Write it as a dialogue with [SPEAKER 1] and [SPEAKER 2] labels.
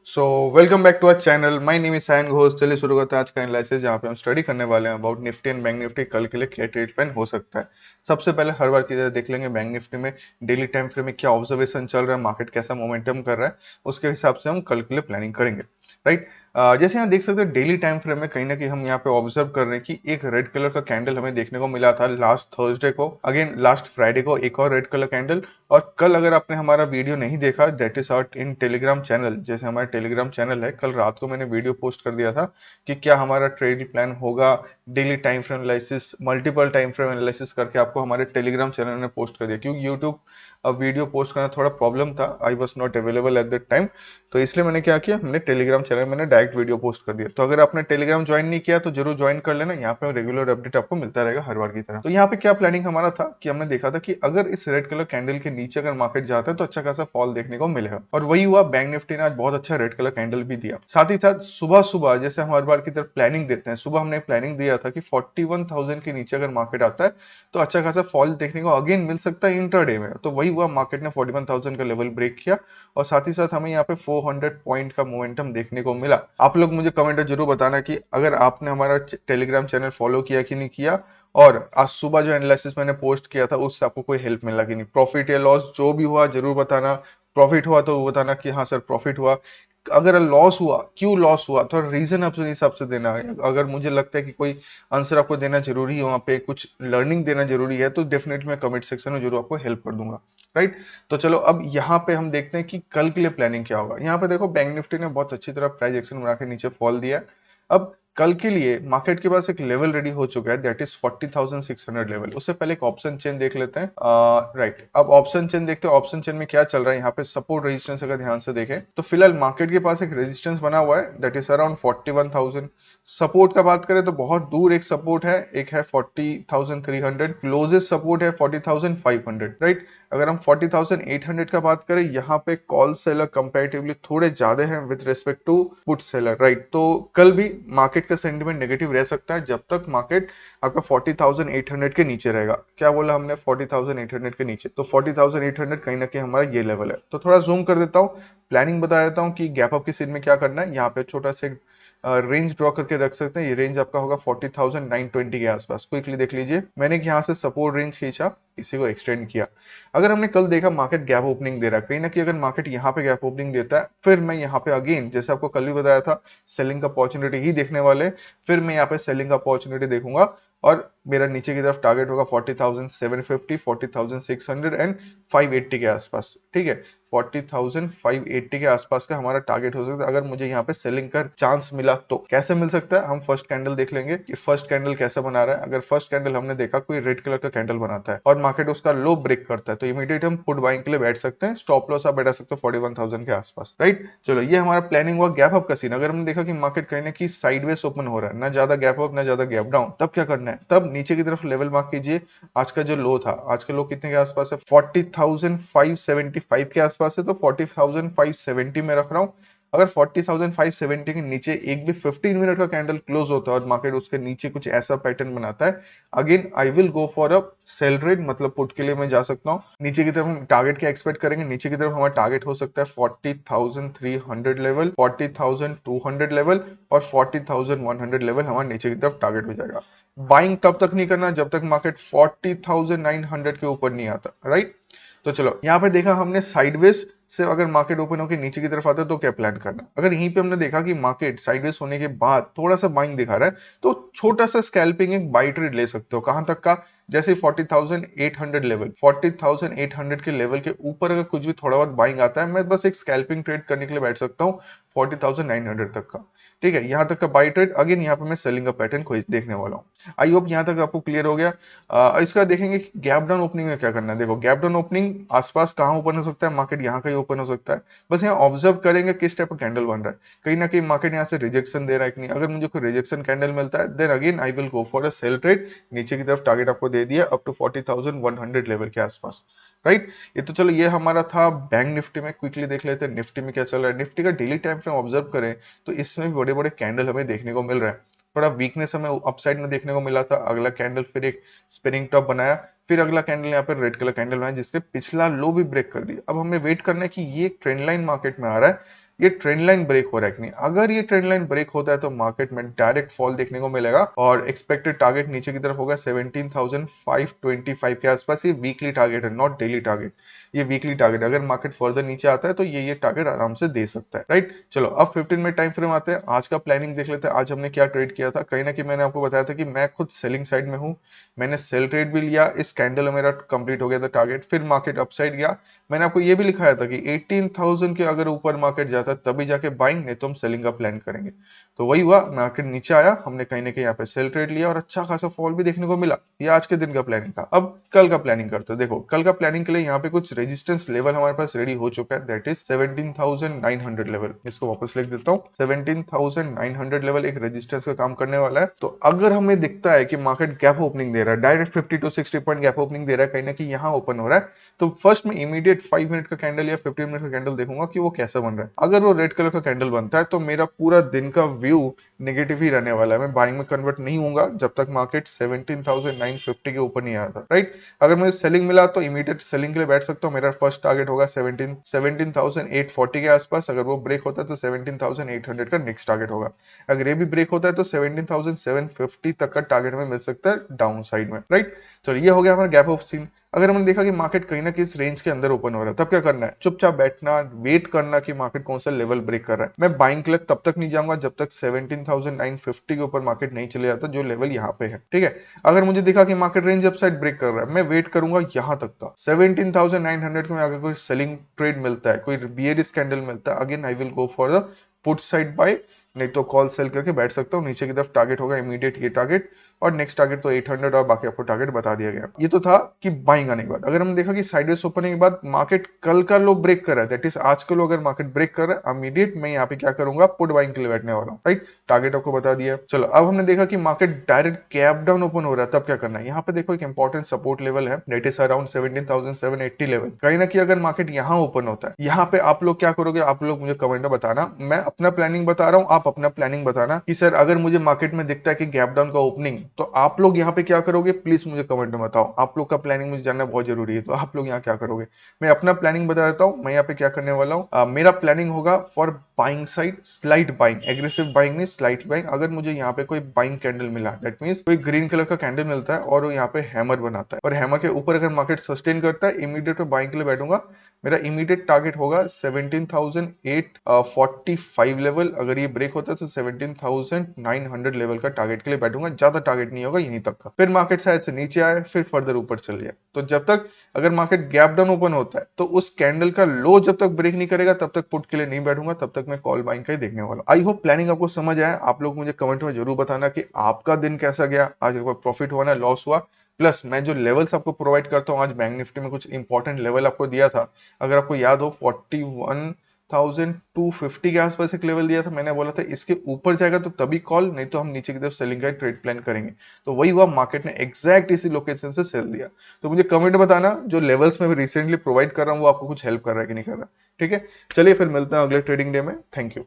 [SPEAKER 1] So welcome back to our channel. My name is Sayan Ghosh. चलिए शुरू करते हैं आज का एनालिसिस, जहाँ पे हम स्टडी करने वाले हैं about Nifty and bank Nifty. कल के लिए क्या ट्रेड प्लान हो सकता है। सबसे पहले हर बार की तरह देख लेंगे बैंक निफ्टी में डेली टाइम फ्रेम में क्या ऑब्जर्वेशन चल रहा है, मार्केट कैसा मोमेंटम कर रहा है, उसके हिसाब से हम कल के लिए प्लानिंग करेंगे। राइट। जैसे यहाँ देख सकते हैं डेली टाइम फ्रेम में कहीं ना कहीं हम यहाँ पे ऑब्जर्व कर रहे हैं कि एक रेड कलर का कैंडल हमें देखने को मिला था लास्ट थर्सडे को, अगेन लास्ट फ्राइडे को एक और रेड कलर कैंडल। और कल अगर आपने हमारा वीडियो नहीं देखा, that is out in Telegram channel. जैसे हमारा टेलीग्राम चैनल है, कल रात को मैंने वीडियो पोस्ट कर दिया था कि क्या हमारा ट्रेड प्लान होगा, daily time frame analysis, multiple time frame analysis करके आपको हमारे टेलीग्राम चैनल में पोस्ट कर दिया। क्योंकि यूट्यूब अब वीडियो पोस्ट करना थोड़ा प्रॉब्लम था, I was not available at that time. तो इसलिए मैंने क्या किया, हमने टेलीग्राम चैनल में डायरेक्ट वीडियो पोस्ट कर दिया। तो अगर आपने टेलीग्राम ज्वाइन नहीं किया तो जरूर ज्वाइन कर लेना, यहाँ पे रेगुलर अपडेट आपको मिलता रहेगा हर बार की तरह। तो यहाँ पे क्या प्लानिंग हमारा था कि हमने देखा था कि अगर इस रेड कलर कैंडल के नीचे अगर मार्केट जाता है तो अच्छा खासा फॉल देखने को मिलेगा, और वही हुआ। बैंक निफ्टी ने आज बहुत अच्छा रेड कलर कैंडल भी दिया। साथ ही साथ सुबह सुबह जैसे हम हर बार की तरह प्लानिंग देते हैं, सुबह हमने प्लानिंग दिया था कि 41,000 के नीचे अगर मार्केट आता है तो अच्छा खासा फॉल देखने को अगेन मिल सकता है इंट्राडे में। तो वही हुआ, मार्केट ने 41,000 का लेवल ब्रेक किया और साथ ही साथ हमें यहाँ पे 400 पॉइंट का मोमेंटम देखने को मिला। आप लोग मुझे कमेंट में जरूर बताना कि अगर आपने हमारा टेलीग्राम चैनल फॉलो किया कि नहीं किया, और आज सुबह जो एनालिसिस मैंने पोस्ट किया था उससे आपको कोई हेल्प मिला कि नहीं। प्रॉफिट या लॉस जो भी हुआ जरूर बताना। प्रॉफिट हुआ तो वो बताना कि हाँ सर प्रॉफिट हुआ। अगर लॉस हुआ, क्यों लॉस हुआ, थोड़ा रीजन अपने हिसाब से देना है। अगर मुझे लगता है कि कोई आंसर आपको देना जरूरी है, वहां पे कुछ लर्निंग देना जरूरी है, तो डेफिनेटली मैं कमेंट सेक्शन में जरूर आपको हेल्प कर दूंगा। राइट। तो चलो अब यहाँ पे हम देखते हैं कि कल के लिए प्लानिंग क्या होगा। यहाँ पे देखो बैंक निफ्टी ने बहुत अच्छी तरह प्राइस एक्शन बना के नीचे फॉल दिया। अब कल के लिए मार्केट के पास एक लेवल रेडी हो चुका है, दैट इज 40,600 लेवल। उससे पहले एक ऑप्शन चेन देख लेते हैं। राइट, अब ऑप्शन चेन देखते हैं ऑप्शन चेन में क्या चल रहा है। यहाँ पे सपोर्ट रेजिस्टेंस अगर ध्यान से देखें तो फिलहाल मार्केट के पास एक रेजिस्टेंस बना हुआ है, दैट इज अराउंड 41,000। सपोर्ट का बात करें तो बहुत दूर एक सपोर्ट है, एक है 40,300, क्लोजेस्ट सपोर्ट है 40,500। राइट। अगर हम 40,800 का बात करें, यहाँ पे कॉल सेलर कंपैरेटिवली थोड़े ज्यादा हैं with respect to put seller. Right. तो कल भी मार्केट का सेंटिमेंट नेगेटिव रह सकता है जब तक मार्केट आपका 40,800 के नीचे रहेगा। क्या बोला हमने, 40,800 के नीचे। तो 40,800 कहीं ना कहीं हमारा ये लेवल है। तो थोड़ा जूम कर देता हूँ, प्लानिंग बता देता हूँ कि गैप अप की सीन में क्या करना है। यहाँ पे छोटा सा रेंज ड्रॉ करके रख सकते हैं। ये रेंज आपका होगा 40,920 के आसपास। क्विकली देख लीजिए, मैंने यहाँ से सपोर्ट रेंज खींचा, इसी को एक्सटेंड किया। अगर हमने कल देखा मार्केट गैप ओपनिंग दे रहा है, कहीं ना कहीं अगर मार्केट यहाँ पे गैप ओपनिंग देता है, फिर मैं यहाँ पे अगेन जैसे आपको कल भी बताया था सेलिंग का अपॉर्चुनिटी ही देखने वाले, फिर मैं यहाँ पे सेलिंग का अपॉर्चुनिटी देखूंगा। और मेरा नीचे की तरफ टारगेट होगा 40,750, 40,600 एंड 580 के आसपास। ठीक है, 40,580 के आसपास का हमारा टारगेट हो सकता है अगर मुझे यहाँ पे सेलिंग का चांस मिला तो। कैसे मिल सकता है, हम फर्स्ट कैंडल देख लेंगे कि फर्स्ट कैंडल कैसा बना रहा है। अगर फर्स्ट कैंडल हमने देखा कोई रेड कलर का कैंडल बनाता है और मार्केट उसका लो ब्रेक करता है, तो इमीडिएट हम पुट बाइंग के लिए बैठ सकते हैं। स्टॉप लॉस आप बैठा सकते हो 41,000 के आसपास। राइट। चलो ये हमारा प्लानिंग हुआ गैप अप का सीन। अगर हमने देखा कि मार्केट कहीं ना कहीं साइडवेज ओपन हो रहा है, ना ज्यादा गैप अप ना ज्यादा गैप डाउन, तब क्या करना है, तब नीचे की तरफ लेवल मार्क कीजिए। आज का जो लो था, आज का लो कितने के आसपास है, 40,575 के आसपास है। तो 40,570 में रख रहा हूं। अगर 40,570 के नीचे एक भी 15 मिनट का कैंडल क्लोज होता है और मार्केट उसके नीचे कुछ ऐसा पैटर्न बनाता है, again I will go for a sell trade, मतलब पुट के लिए मैं जा सकता हूँ। नीचे की तरफ हम टारगेट क्या एक्सपेक्ट करेंगे, नीचे की तरफ हमारा टारगेट हो सकता है 40,300 लेवल, 40,200 लेवल और 40,100 लेवल हमारा नीचे की तरफ टारगेट हो जाएगा। बाइंग तब तक नहीं करना जब तक मार्केट 40,900 के ऊपर नहीं आता। राइट। तो चलो यहाँ पे देखा हमने साइडवेज से अगर मार्केट ओपन होकर नीचे की तरफ आता है तो क्या प्लान करना। अगर यहीं पे हमने देखा कि मार्केट साइडवेज होने के बाद थोड़ा सा बाइंग दिखा रहा है, तो छोटा सा स्कैल्पिंग एक बाई ट्रेड ले सकते हो। कहां तक का, जैसे 40,800 लेवल, 40,800 के लेवल के ऊपर अगर कुछ भी थोड़ा बहुत बाइंग आता है, मैं बस एक स्कैल्पिंग ट्रेड करने के लिए बैठ सकता हूँ 40,900 तक का। ठीक है, यहाँ तक का बाई ट्रेड। अगेन यहाँ पे मैं सेलिंग का पैटर्न देखने वाला हूँ। आई होप यहाँ तक आपको क्लियर हो गया। इसका देखेंगे कि गैप डाउन ओपनिंग में क्या करना है। देखो गैप डाउन ओपनिंग आसपास कहाँ ओपन हो सकता है, मार्केट यहाँ कहीं ओपन हो सकता है। बस यहाँ ऑब्जर्व करेंगे किस टाइप का कैंडल बन रहा है। कहीं ना कहीं मार्केट यहाँ से रिजेक्शन दे रहा है कि नहीं। अगर मुझे कोई रिजेक्शन कैंडल मिलता है, then again I will go for a sell trade. नीचे की तरफ टारगेट आपको दे दिया अप टू 40,100 लेवल के आसपास। राइट। ये तो चलो ये हमारा था बैंक निफ्टी में। क्विकली देख लेते हैं निफ्टी में क्या चल रहा है। निफ्टी का डेली टाइम फ्रेम ऑब्जर्व करें तो इसमें भी बड़े बड़े कैंडल हमें देखने को मिल रहा है। थोड़ा वीकनेस हमें अपसाइड में देखने को मिला था। अगला कैंडल फिर एक स्पिनिंग टॉप बनाया, फिर अगला कैंडल यहाँ पर रेड कलर कैंडल बनाया जिसने पिछला लो भी ब्रेक कर दिया। अब हमें वेट करना है कि ये ट्रेंड लाइन मार्केट में आ रहा है, ये ट्रेंड लाइन ब्रेक हो रहा है कि नहीं। अगर ये ट्रेंड लाइन ब्रेक होता है तो मार्केट में डायरेक्ट फॉल देखने को मिलेगा और एक्सपेक्टेड टारगेट नीचे की तरफ होगा 17,525 के आसपास। ये वीकली टारगेट है, नॉट डेली टारगेट, ये वीकली टारगेट। अगर मार्केट फर्दर नीचे आता है तो ये टारगेट आराम से दे सकता है, राइट। चलो अब 15 मिनट टाइम फ्रेम आते हैं, आज का प्लानिंग देख लेते हैं। आज हमने क्या ट्रेड किया था। कहीं ना कहीं मैंने आपको बताया था कि मैं खुद सेलिंग साइड में हूं, मैंने सेल ट्रेड भी लिया, इस कैंडल मेरा कंप्लीट हो गया था टारगेट। फिर मार्केट अपसाइड गया, मैंने आपको ये भी लिखाया था कि 18,000 के अगर ऊपर मार्केट जाता है तभी जाके बाइंग, नहीं तो हम सेलिंग का प्लान करेंगे। तो वही हुआ, मार्केट नीचे आया, हमने कहीं ना कहीं यहाँ पे सेल ट्रेड लिया और अच्छा खासा फॉल भी देखने को मिला। ये आज के दिन का प्लानिंग था। अब कल का प्लानिंग करते हैं। देखो कल का प्लानिंग के लिए यहाँ पे कुछ रेजिस्टेंस लेवल हमारे पास रेडी हो चुका है, दैट इज 17,900 लेवल। इसको वापस लिख देता हूँ, 17,900 लेवल एक रेजिस्टेंस का काम करने वाला है। तो अगर हमें दिखता है कि मार्केट गैप ओपनिंग दे रहा है, direct 50 to 60 point gap opening दे रहा है, कहीं ना कहीं यहाँ ओपन हो रहा है, तो फर्स्ट में इमीडिएट 5 मिनट का कैंडल या 15 मिनट का कैंडल देखूंगा कि वो कैसा बन रहा है। अगर वो रेड कलर का कैंडल बनता है तो मेरा पूरा दिन का व्यू नेगेटिव ही रहने वाला है, मैं बाइंग में कन्वर्ट नहीं होऊंगा जब तक मार्केट 17,950 के ऊपर नहीं आता, राइट। अगर मुझे सेलिंग मिला तो इमीडिएट सेलिंग के लिए बैठ सकता हूँ। मेरा फर्स्ट टारगेट होगा 17,840 के आसपास। अगर वो ब्रेक होता है तो 17,800 का नेक्स्ट टारगेट होगा। अगर ये भी ब्रेक होता है तो 17,750 तक का टारगेट हमें मिल सकता है डाउन साइड में, राइट। तो ये हो गया हमारा गैप ऑफ सीन। अगर हमने देखा कि मार्केट कहीं ना कहीं इस रेंज के अंदर ओपन हो रहा है, तब क्या करना है, चुपचाप बैठना, वेट करना कि मार्केट कौन सा लेवल ब्रेक कर रहा है। मैं बाइंग के लिए तब तक नहीं जाऊंगा जब तक 17,950 के ऊपर मार्केट नहीं चले जाता, जो लेवल यहाँ पे है, ठीक है। अगर मुझे दिखा कि मार्केट रेंज अपसाइड ब्रेक कर रहा है, मैं वेट करूंगा यहां तक का 17,900 में। अगर कोई सेलिंग ट्रेड मिलता है, कोई बियरिश कैंडल मिलता है, again I will go for the put side by, नहीं तो कॉल सेल करके बैठ सकता हूँ। नीचे की तरफ टारगेट होगा इमीडिएट ये टारगेट, और नेक्स्ट टारगेट तो 800 और बाकी आपको टारगेट बता दिया गया। ये तो था कि बाइंग आने के बाद। अगर हमने देखा कि साइडवेज ओपनिंग के बाद मार्केट कल का लो ब्रेक कर रहा है, दैट इज आज का लो अगर मार्केट ब्रेक कर रहा है, इमीडिएट मैं यहाँ पे क्या करूंगा, पुट बाइंग के लिए बैठने वाला हूँ, राइट। टारगेट आपको बता दिया। चलो अब हमने देखा कि market direct gap down open हो रहा है, तब क्या करना है। यहाँ पे देखो एक इंपॉर्टेंट सपोर्ट लेवल है, दैट इज अराउंड 17,780 लेवल। कहीं ना कहीं अगर मार्केट यहाँ ओपन होता है, यहाँ पे आप लोग क्या करोगे, आप लोग मुझे कमेंट में बताना। मैं अपना प्लानिंग बता रहा हूँ, आप अपना प्लानिंग बताना कि सर अगर मुझे मार्केट में दिखता है कि गैप डाउन का ओपनिंग, तो आप लोग यहाँ पे क्या करोगे, प्लीज मुझे कमेंट में बताओ। आप लोग का प्लानिंग मुझे जानना बहुत जरूरी है, तो आप लोग यहाँ क्या करोगे। मैं अपना प्लानिंग बता देता हूँ, मैं यहाँ पे क्या करने वाला हूँ। मेरा प्लानिंग होगा for buying side, slight buying, aggressive buying नहीं, स्लाइट बाइंग। अगर मुझे यहाँ पे कोई बाइंग कैंडल मिला, दैट मींस कोई ग्रीन कलर का कैंडल मिलता है और वो यहाँ पे हैमर बनाता है, और हैमर के ऊपर अगर मार्केट सस्टेन करता है, इमीडिएट बाइंग के लिए बैठूंगा। मेरा इमीडिएट टारगेट होगा 17,845 लेवल। अगर ये ब्रेक होता है तो 17,900 लेवल का टारगेट के लिए बैठूंगा, ज्यादा टारगेट नहीं होगा यहीं तक का। फिर मार्केट शायद से नीचे आए, फिर फर्दर ऊपर चल जाए। तो जब तक अगर मार्केट गैप डाउन ओपन होता है तो उस कैंडल का लो जब तक ब्रेक नहीं करेगा तब तक पुट के लिए नहीं बैठूंगा, तब तक मैं कॉल बाइंग का ही देखने वाला। आई होप प्लानिंग आपको समझ आया। आप लोग मुझे कमेंट में जरूर बताना कि आपका दिन कैसा गया, आज प्रॉफिट हुआ ना लॉस हुआ। प्लस मैं जो लेवल्स आपको प्रोवाइड करता हूँ, आज बैंक निफ्टी में कुछ इंपॉर्टेंट लेवल आपको दिया था। अगर आपको याद हो 41,250 के आसपास एक लेवल दिया था, मैंने बोला था इसके ऊपर जाएगा तो तभी कॉल, नहीं तो हम नीचे की तरफ सेलिंग का ट्रेड प्लान करेंगे। तो वही हुआ, मार्केट ने एग्जैक्ट इसी लोकेशन से सेल दिया। तो मुझे कमेंट बताना जो लेवल्स में रिसेंटली प्रोवाइड कर रहा हूँ वो आपको कुछ हेल्प कर रहा है कि नहीं कर रहा। ठीक है, चलिए फिर मिलते हैं अगले ट्रेडिंग डे में। Thank you.